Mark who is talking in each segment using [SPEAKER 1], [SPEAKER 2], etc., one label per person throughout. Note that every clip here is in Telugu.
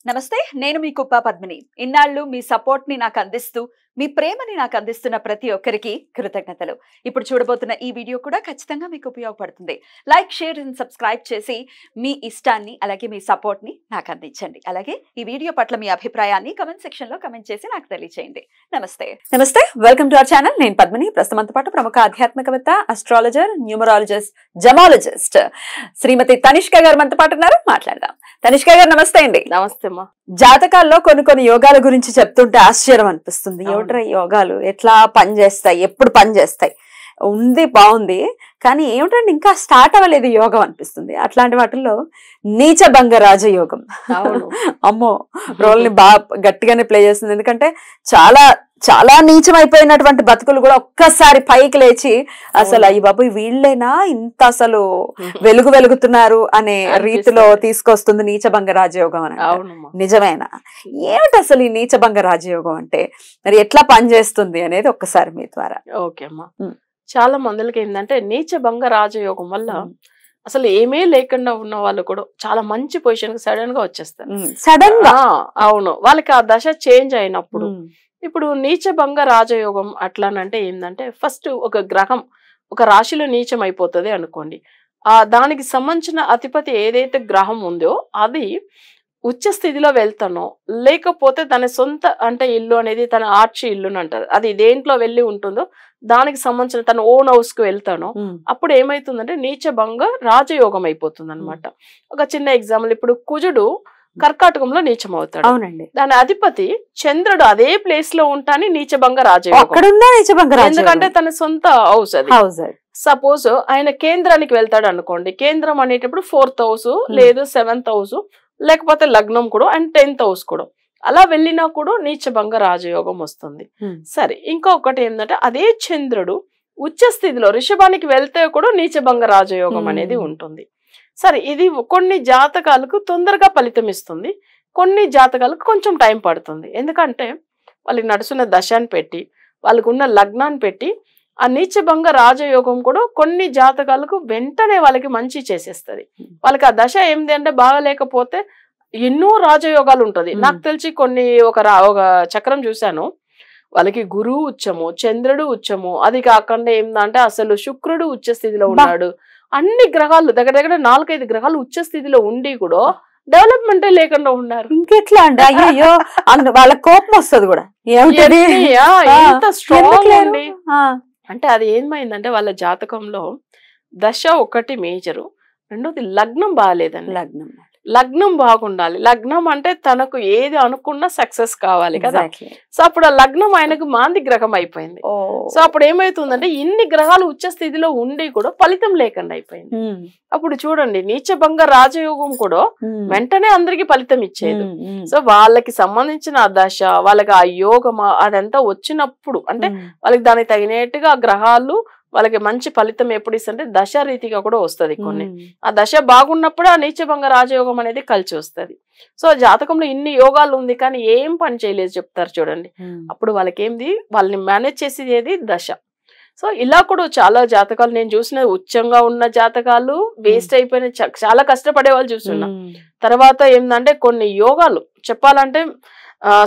[SPEAKER 1] నమస్తే నేను మీ కుప్ప పద్మిని ఇన్నాళ్ళు మీ సపోర్ట్ ని నాకు అందిస్తూ మీ ప్రేమని నాకు అందిస్తున్న ప్రతి ఒక్కరికి కృతజ్ఞతలు ఇప్పుడు చూడబోతున్న ఈ వీడియో కూడా ఖచ్చితంగా మీకు ఉపయోగపడుతుంది లైక్ షేర్ అండ్ సబ్స్క్రైబ్ చేసి మీ ఇష్టాన్ని అలాగే మీ సపోర్ట్ ని నాకు అందించండి అలాగే ఈ వీడియో పట్ల మీ అభిప్రాయాన్ని కామెంట్ సెక్షన్ లో కామెంట్ చేసి నాకు తెలియజేయండి నమస్తే వెల్కమ్ టు అవర్ ఛానల్ నేను పద్మిని ప్రస్తుతంతో పాటు ప్రముఖ ఆధ్యాత్మికవేత్త అస్ట్రాలజర్ న్యూమరాలజిస్ట్ జమాలజిస్ట్ శ్రీమతి తనిష్క గారు మనతో పాటు ఉన్నారు మాట్లాడదాం తనిష్క గారు నమస్తే అండి
[SPEAKER 2] నమస్తే అమ్మా
[SPEAKER 1] జాతకాల్లో కొన్ని యోగాల గురించి చెప్తుంటే ఆశ్చర్యం అనిపిస్తుంది ఏమిట్రా యోగాలు ఎట్లా పనిచేస్తాయి ఎప్పుడు పనిచేస్తాయి ఉంది బాగుంది కానీ ఏమిటంటే ఇంకా స్టార్ట్ అవ్వలేదు యోగం అనిపిస్తుంది అట్లాంటి వాటిల్లో నీచభంగ రాజయోగం అమ్మో రోల్ ని బాగా గట్టిగానే ప్లే చేస్తుంది ఎందుకంటే చాలా నీచమైపోయినటువంటి బతుకులు కూడా ఒక్కసారి పైకి లేచి అసలు అయ్యి బాబు వీళ్ళేనా ఇంత అసలు వెలుగుతున్నారు అనే రీతిలో తీసుకొస్తుంది నీచభంగ రాజయోగం అని నిజమేనా ఏమిటి అసలు ఈ నీచభంగ రాజయోగం అంటే మరి ఎట్లా పనిచేస్తుంది అనేది ఒక్కసారి మీ ద్వారా
[SPEAKER 2] ఓకే అమ్మా చాలా మందికి ఏంటంటే నీచభంగ రాజయోగం వల్ల అసలు ఏమీ లేకుండా ఉన్న వాళ్ళు కూడా చాలా మంచి పొజిషన్ కి సడన్ గా వచ్చేస్తారు
[SPEAKER 1] సడన్ గా
[SPEAKER 2] అవును వాళ్ళకి ఆ దశ చేంజ్ అయినప్పుడు ఇప్పుడు నీచభంగ రాజయోగం అట్లానంటే ఏంటంటే ఫస్ట్ ఒక గ్రహం ఒక రాశిలో నీచం అయిపోతుంది అనుకోండి దానికి సంబంధించిన అధిపతి ఏదైతే గ్రహం ఉందో అది ఉచ్చ స్థితిలో వెళ్తానో లేకపోతే తన సొంత అంటే ఇల్లు అనేది తన ఆర్చి ఇల్లుని అంటారు అది దేంట్లో వెళ్ళి ఉంటుందో దానికి సంబంధించిన తన ఓన్ హౌస్ కు వెళ్తానో అప్పుడు ఏమైతుందంటే నీచభంగ రాజయోగం అయిపోతుంది అనమాట ఒక చిన్న ఎగ్జాంపుల్ ఇప్పుడు కుజుడు కర్కాటకంలో నీచం అవుతాడు
[SPEAKER 1] అవునండి
[SPEAKER 2] దాని అధిపతి చంద్రుడు అదే ప్లేస్ లో ఉంటాని నీచభంగ రాజయోగం ఎందుకంటే తన సొంత హౌస్ అది సపోజ్ ఆయన కేంద్రానికి వెళ్తాడు అనుకోండి కేంద్రం అనేటప్పుడు 4th హౌస్ లేదు 7th హౌస్ లేకపోతే లగ్నం కూడా అండ్ 10th హౌస్ కూడా అలా వెళ్ళినా కూడా నీచభంగ రాజయోగం వస్తుంది సరే ఇంకొకటి ఏంటంటే అదే చంద్రుడు ఉచ్చ స్థితిలో రిషభానికి వెళ్తే కూడా నీచభంగ రాజయోగం అనేది ఉంటుంది సరే ఇది కొన్ని జాతకాలకు తొందరగా ఫలితం ఇస్తుంది కొన్ని జాతకాలకు కొంచెం టైం పడుతుంది ఎందుకంటే వాళ్ళకి నడుస్తున్న దశాన్ని పెట్టి వాళ్ళకు ఉన్న లగ్నాన్ని పెట్టి ఆ నీచభంగ రాజయోగం కూడా కొన్ని జాతకాలకు వెంటనే వాళ్ళకి మంచి చేసేస్తుంది వాళ్ళకి ఆ దశ ఏంది అంటే బాగలేకపోతే ఎన్నో రాజయోగాలు ఉంటుంది నాకు తెలిసి కొన్ని ఒక చక్రం చూశాను వాళ్ళకి గురువు ఉచ్చము చంద్రుడు ఉచ్చము అది కాకుండా ఏందంటే అసలు శుక్రుడు ఉచ్చ స్థితిలో ఉన్నాడు అన్ని గ్రహాలు దగ్గర 4-5 గ్రహాలు ఉచ్చ స్థితిలో ఉండి కూడా డెవలప్మెంటే లేకుండా ఉన్నారు
[SPEAKER 1] ఇంకెట్లా అంటే అయ్యో వాళ్ళ కోపం వస్తుంది కూడా
[SPEAKER 2] ఎంత స్ట్రాంగ్ అండి అంటే అది ఏమైందంటే వాళ్ళ జాతకంలో దశ ఒకటి మేజరు రెండోది లగ్నం బాగాలేదండి లగ్నం బాగుండాలి లగ్నం అంటే తనకు ఏది అనుకున్నా సక్సెస్ కావాలి కదా సో అప్పుడు ఆ లగ్నం ఆయనకు మాంది గ్రహం అయిపోయింది సో అప్పుడు ఏమైతుందంటే ఇన్ని గ్రహాలు ఉచ్చ స్థితిలో ఉండి కూడా ఫలితం లేకుండా అయిపోయింది అప్పుడు చూడండి నీచభంగ రాజయోగం కూడా వెంటనే అందరికి ఫలితం ఇచ్చేది సో వాళ్ళకి సంబంధించిన ఆ దశ వాళ్ళకి ఆ యోగం అదంతా వచ్చినప్పుడు అంటే వాళ్ళకి దానికి తగినట్టుగా ఆ గ్రహాలు వాళ్ళకి మంచి ఫలితం ఎప్పుడు ఇస్తుంటే దశ రీతిగా కూడా వస్తుంది కొన్ని ఆ దశ బాగున్నప్పుడు ఆ నీచభంగ రాజయోగం అనేది కలిసి వస్తుంది సో జాతకంలో ఇన్ని యోగాలు ఉంది కానీ ఏం పని చేయలేదు చెప్తారు చూడండి అప్పుడు వాళ్ళకి ఏంది వాళ్ళని మేనేజ్ చేసేది దశ సో ఇలా కూడా చాలా జాతకాలు నేను చూసిన ఉచ్చంగా ఉన్న జాతకాలు వేస్ట్ అయిపోయిన చాలా కష్టపడే వాళ్ళు చూస్తున్నా తర్వాత ఏంటంటే కొన్ని యోగాలు చెప్పాలంటే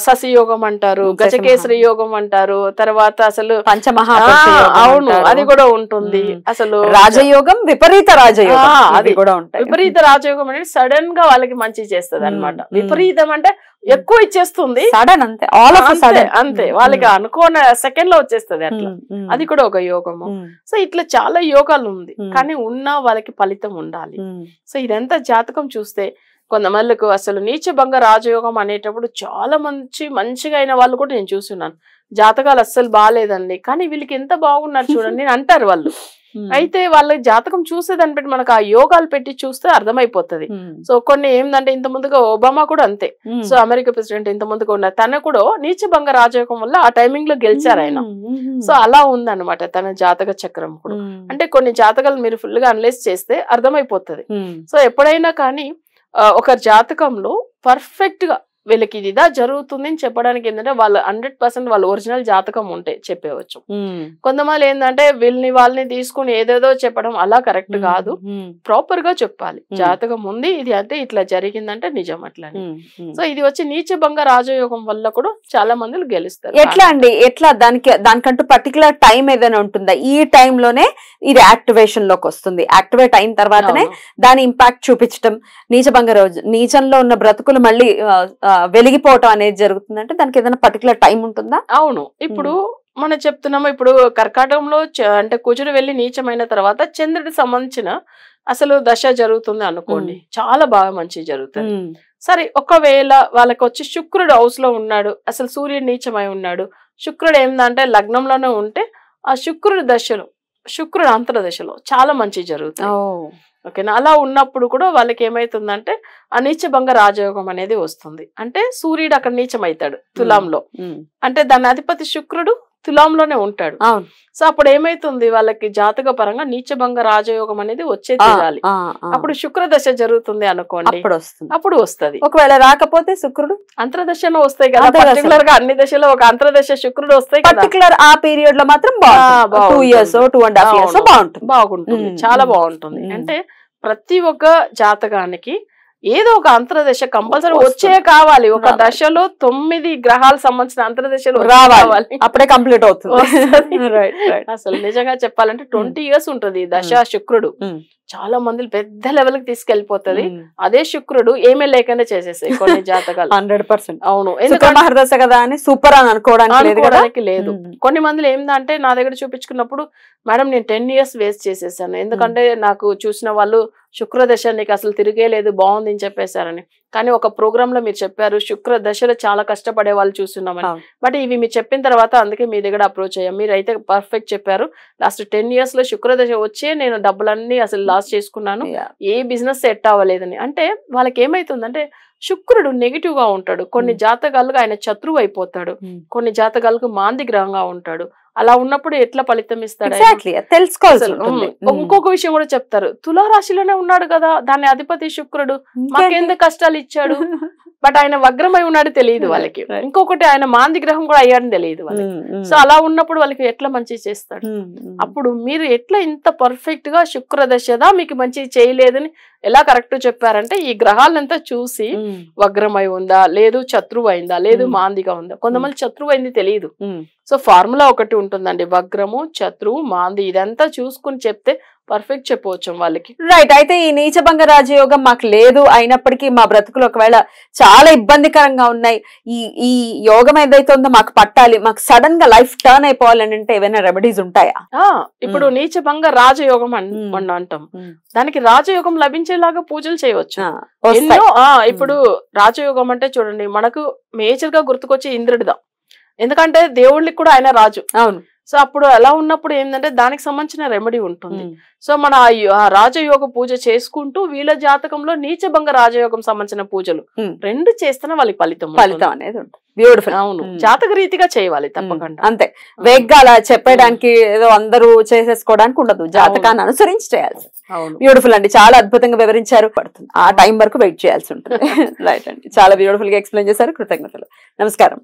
[SPEAKER 2] శశి యోగం అంటారు గజకేసరి యోగం అంటారు తర్వాత అసలు అవును అది కూడా ఉంటుంది అసలు
[SPEAKER 1] రాజయోగం విపరీత రాజయోగం అది కూడా ఉంటాయి
[SPEAKER 2] విపరీత రాజయోగం అనేది సడన్ గా వాళ్ళకి మంచి చేస్తుంది అనమాట విపరీతం అంటే ఎక్కువ ఇచ్చేస్తుంది
[SPEAKER 1] సడన్
[SPEAKER 2] అంతే వాళ్ళకి అనుకోని సెకండ్ లో వచ్చేస్తుంది అట్లా అది కూడా ఒక యోగము సో ఇట్లా చాలా యోగాలు ఉంది కానీ ఉన్నా వాళ్ళకి ఫలితం ఉండాలి సో ఇదంతా జాతకం చూస్తే కొంతమందికి అసలు నీచభంగ రాజయోగం అనేటప్పుడు చాలా మంచిగా అయిన వాళ్ళు కూడా నేను చూస్తున్నాను జాతకాలు అస్సలు బాగాలేదండి కానీ వీళ్ళకి ఎంత బాగున్నారు చూడండి అంటారు వాళ్ళు అయితే వాళ్ళ జాతకం చూసేదాన్ని పెట్టి మనకు ఆ యోగాలు పెట్టి చూస్తే అర్థమైపోతుంది సో కొన్ని ఏంటంటే ఇంత ముందుగా ఒబామా కూడా అంతే సో అమెరికా ప్రెసిడెంట్ ఇంత ముందుగా ఉన్నారు తన కూడా నీచభంగ రాజయోగం వల్ల ఆ టైమింగ్ లో గెలిచారు ఆయన సో అలా ఉందన్నమాట తన జాతక చక్రం కూడా అంటే కొన్ని జాతకాలు మీరు ఫుల్ గా అనలైజ్ చేస్తే అర్థమైపోతుంది సో ఎప్పుడైనా కానీ ఒక జాతకంలో పర్ఫెక్ట్ గా వీళ్ళకి ఇది ఇదా జరుగుతుంది అని చెప్పడానికి ఏంటంటే వాళ్ళు 100% వాళ్ళ ఒరిజినల్ జాతకం ఉంటే చెప్పవచ్చు. కొంతమంది ఏంటంటే వాళ్ళని తీసుకుని ఏదేదో చెప్పడం అలా కరెక్ట్ కాదు, ప్రాపర్ గా చెప్పాలి. జాతకం ఉంది, ఇది అంటే ఇట్లా జరిగిందంటే నిజం అట్లని. సో ఇది వచ్చి నీచభంగ రాజయోగం వల్ల కూడా చాలా మంది గెలుస్తారు.
[SPEAKER 1] ఎట్లా అండి, ఎట్లా దానికంటూ పర్టికులర్ టైం ఏదైనా ఉంటుందా? ఈ టైంలోనే ఇది యాక్టివేషన్ లోకి వస్తుంది, యాక్టివేట్ అయిన తర్వాతనే దాని ఇంపాక్ట్ చూపించడం, నీచభంగ రోజు నీచంలో ఉన్న బ్రతుకులు మళ్ళీ వెలిగిపోవటం అనేది జరుగుతుందంటే దానికి ఏదైనా పర్టికులర్ టైం ఉంటుందా?
[SPEAKER 2] అవును. ఇప్పుడు మనం చెప్తున్నాము, ఇప్పుడు కర్కాటకంలో అంటే కుజుడు వెళ్లి నీచమైన తర్వాత చంద్రుడికి సంబంధించిన అసలు దశ జరుగుతుంది అనుకోండి, చాలా బాగా మంచి జరుగుతుంది. సరే, ఒకవేళ వాళ్ళకి వచ్చి శుక్రుడు హౌస్ లో ఉన్నాడు, అసలు సూర్యుడు నీచమై ఉన్నాడు, శుక్రుడు ఏందంటే లగ్నంలోనే ఉంటే ఆ శుక్రుడి దశలో, శుక్రుడు అంతర్దశలో చాలా మంచి జరుగుతుంది. ఓకేనా? అలా ఉన్నప్పుడు కూడా వాళ్ళకి ఏమైతుందంటే ఆ నీచభంగ రాజయోగం అనేది వస్తుంది. అంటే సూర్యుడు అక్కడ నీచమవుతాడు తులాంలో, అంటే దాని అధిపతి శుక్రుడు తులాంలోనే ఉంటాడు. సో అప్పుడు ఏమైతుంది, వాళ్ళకి జాతక పరంగా నీచభంగ రాజయోగం అనేది వచ్చే తీరాలి. అప్పుడు శుక్ర దశ జరుగుతుంది అనుకోండి, అప్పుడు వస్తుంది.
[SPEAKER 1] ఒకవేళ రాకపోతే శుక్రుడు
[SPEAKER 2] అంతర్దశలో వస్తాయి కదా, పర్టికులర్ గా అన్ని దశలో ఒక అంతర్దశ శుక్రుడు వస్తాయి,
[SPEAKER 1] పర్టికులర్ ఆ పీరియడ్ లో మాత్రం 2 years 2.5 years
[SPEAKER 2] బాగుంటుంది, చాలా బాగుంటుంది. అంటే ప్రతి ఒక్క జాతకానికి ఏదో ఒక అంతర్దశ కంపల్సరీ వచ్చే కావాలి. ఒక దశలో 9 గ్రహాలకు సంబంధించిన అంతర్దశలు రావాలి,
[SPEAKER 1] అప్పుడే కంప్లీట్ అవుతుంది.
[SPEAKER 2] అసలు నిజంగా చెప్పాలంటే 20 years ఉంటుంది దశ శుక్రుడు. చాలా మంది పెద్ద లెవెల్ కి తీసుకెళ్లిపోతుంది. అదే శుక్రుడు ఏమీ లేకుండా చేసేసాయి కొన్ని జాతకాలు.
[SPEAKER 1] 100%.
[SPEAKER 2] అవును,
[SPEAKER 1] మహర్దశ కదా అని సూపర్ అని అనుకోవడానికి లేదు.
[SPEAKER 2] కొన్ని మంది ఏందంటే నా దగ్గర చూపించుకున్నప్పుడు, మేడం నేను 10 years వేస్ట్ చేసేసాను, ఎందుకంటే నాకు చూసిన వాళ్ళు శుక్ర దశ నీకు అసలు తిరిగే లేదు, బాగుంది అని చెప్పేశారని. కానీ ఒక ప్రోగ్రామ్ లో మీరు చెప్పారు శుక్ర దశలో చాలా కష్టపడే వాళ్ళు చూస్తున్నామని. బట్ ఇవి మీరు చెప్పిన తర్వాత అందుకే మీ దగ్గర అప్రోచ్ అయ్యాం. మీరు అయితే పర్ఫెక్ట్ చెప్పారు. లాస్ట్ 10 years లో శుక్ర దశ వచ్చే నేను డబ్బులన్నీ అసలు లాస్ చేసుకున్నాను, ఏ బిజినెస్ సెట్ అవ్వలేదని. అంటే వాళ్ళకి ఏమైతుందంటే శుక్రుడు నెగిటివ్ గా ఉంటాడు, కొన్ని జాతకాలకు ఆయన శత్రువు అయిపోతాడు, కొన్ని జాతకాలకు మాంది గ్రహంగా ఉంటాడు. అలా ఉన్నప్పుడు ఎట్లా ఫలితం ఇస్తాడు
[SPEAKER 1] తెలుసుకోవాలి.
[SPEAKER 2] ఇంకొక విషయం కూడా చెప్తారు, తులారాశిలోనే ఉన్నాడు కదా, దాని అధిపతి శుక్రుడు, మాకెందుకు కష్టాలు ఇచ్చాడు, బట్ ఆయన వగ్రమై ఉన్నాడు తెలియదు వాళ్ళకి. ఇంకొకటి ఆయన మాంది గ్రహం కూడా అయ్యాడని తెలియదు వాళ్ళకి. సో అలా ఉన్నప్పుడు వాళ్ళకి ఎట్లా మంచి చేస్తాడు? అప్పుడు మీరు ఎట్లా ఇంత పర్ఫెక్ట్ గా శుక్ర దశదా మీకు మంచి చేయలేదని ఎలా కరెక్ట్ చెప్పారంటే ఈ గ్రహాలంతా చూసి వగ్రమై ఉందా, లేదు శత్రువు అయిందా, లేదు మాందిగా ఉందా. కొంతమంది శత్రువు అయింది తెలియదు. సో ఫార్ములా ఒకటి ఉంటుందండి, వగ్రము, శత్రువు, మాంది, ఇదంతా చూసుకుని చెప్తే పర్ఫెక్ట్ చెప్పవచ్చు వాళ్ళకి.
[SPEAKER 1] రైట్. అయితే ఈ నీచభంగ రాజయోగం మాకు లేదు, అయినప్పటికీ మా బ్రతుకులు ఒకవేళ చాలా ఇబ్బందికరంగా ఉన్నాయి, ఈ యోగం ఏదైతే ఉందో మాకు పట్టాలి, మాకు సడన్ గా లైఫ్ టర్న్ అయిపోవాలని అంటే ఏమైనా రెమెడీస్ ఉంటాయా?
[SPEAKER 2] ఇప్పుడు నీచభంగ రాజయోగం అంటాం, దానికి రాజయోగం లభించేలాగా పూజలు చేయవచ్చు ఎన్నో. ఇప్పుడు రాజయోగం అంటే చూడండి, మనకు మేజర్ గా గుర్తుకొచ్చే ఇంద్రుడిదా, ఎందుకంటే దేవుళ్ళకి కూడా ఆయన రాజు.
[SPEAKER 1] అవును.
[SPEAKER 2] సో అప్పుడు అలా ఉన్నప్పుడు ఏంటంటే దానికి సంబంధించిన రెమెడీ ఉంటుంది. సో మన ఆ రాజయోగ పూజ చేసుకుంటూ వీళ్ళ జాతకంలో నీచభంగ రాజయోగం సంబంధించిన పూజలు 2 చేస్తేనే వాళ్ళకి ఫలితం అనేది ఉంటుంది.
[SPEAKER 1] బ్యూటిఫుల్.
[SPEAKER 2] అవును, జాతక రీతిగా చేయాలి తప్పకుండా.
[SPEAKER 1] అంతే, వేగ్గా అలా చెప్పడానికి ఏదో అందరూ చేసేసుకోవడానికి ఉండదు, జాతకాన్ని అనుసరించి చేయాల్సి. బ్యూటిఫుల్ అండి, చాలా అద్భుతంగా వివరించారు. పడుతుంది ఆ టైం వరకు వెయిట్ చేయాల్సి ఉంటుంది. రైట్ అండి, చాలా బ్యూటిఫుల్ గా ఎక్స్ప్లెయిన్ చేశారు. కృతజ్ఞతలు. నమస్కారం.